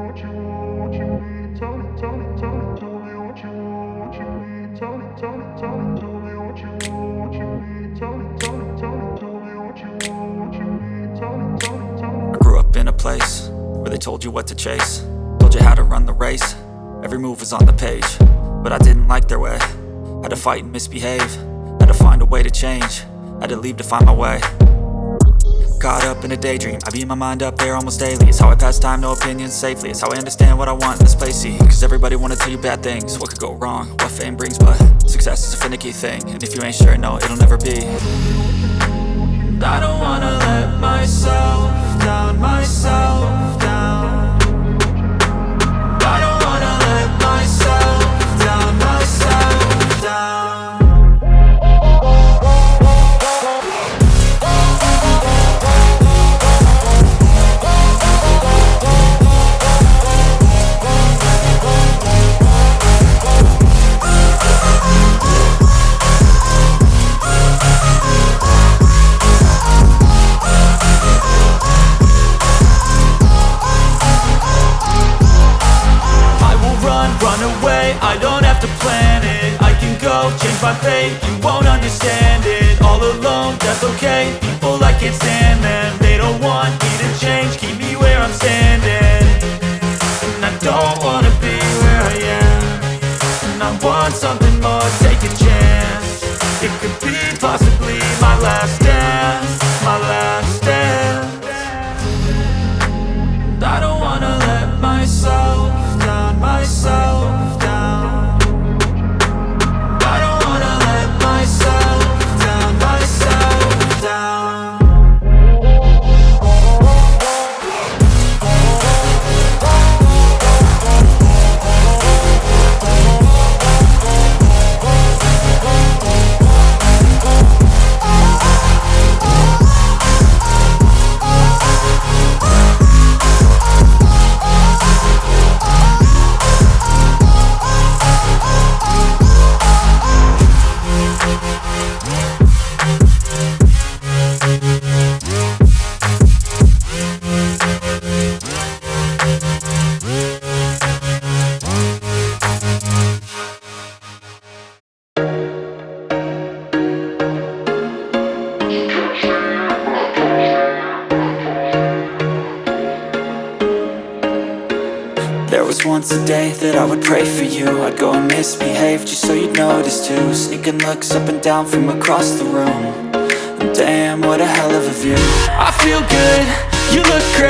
I grew up in a place where they told you what to chase, told you how to run the race. Every move was on the page, but I didn't like their way. Had to fight and misbehave, had to find a way to change, had to leave to find my way. Caught up in a daydream, I beat my mind up there almost daily. It's how I pass time, no opinions safely. It's how I understand what I want in this place, see. Cause everybody wanna tell you bad things, what could go wrong, what fame brings. But success is a finicky thing, and if you ain't sure, no, it'll never be. I don't wanna let myself down, myself down. I don't wanna let myself down, myself down. Run away, I don't have to plan it. I can go, change my fate, you won't understand it. All alone, that's okay, people I can't stand them. They don't want me to change, keep me where I'm standing. And I don't wanna be where I am, and I want something more, take a chance. It could be possibly my last dance, my last dance. I don't wanna let myself down, myself down. I don't wanna let myself down, myself down. There was once a day that I would pray for you. I'd go and misbehave just so you'd notice too. Sneaking looks up and down from across the room. And damn, what a hell of a view. I feel good, you look great.